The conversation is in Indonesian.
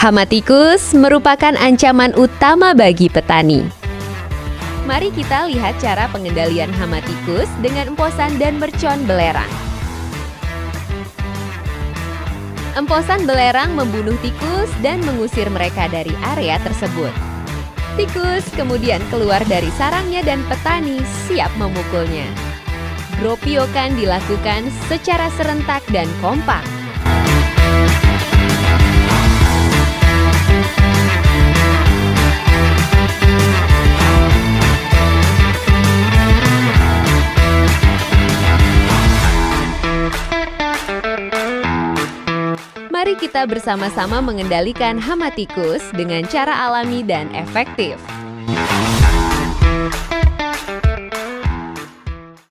Hama tikus merupakan ancaman utama bagi petani. Mari kita lihat cara pengendalian hama tikus dengan emposan dan mercon belerang. Emposan belerang membunuh tikus dan mengusir mereka dari area tersebut. Tikus kemudian keluar dari sarangnya dan petani siap memukulnya. Gropiokan dilakukan secara serentak dan kompak. Mari kita bersama-sama mengendalikan hama tikus dengan cara alami dan efektif.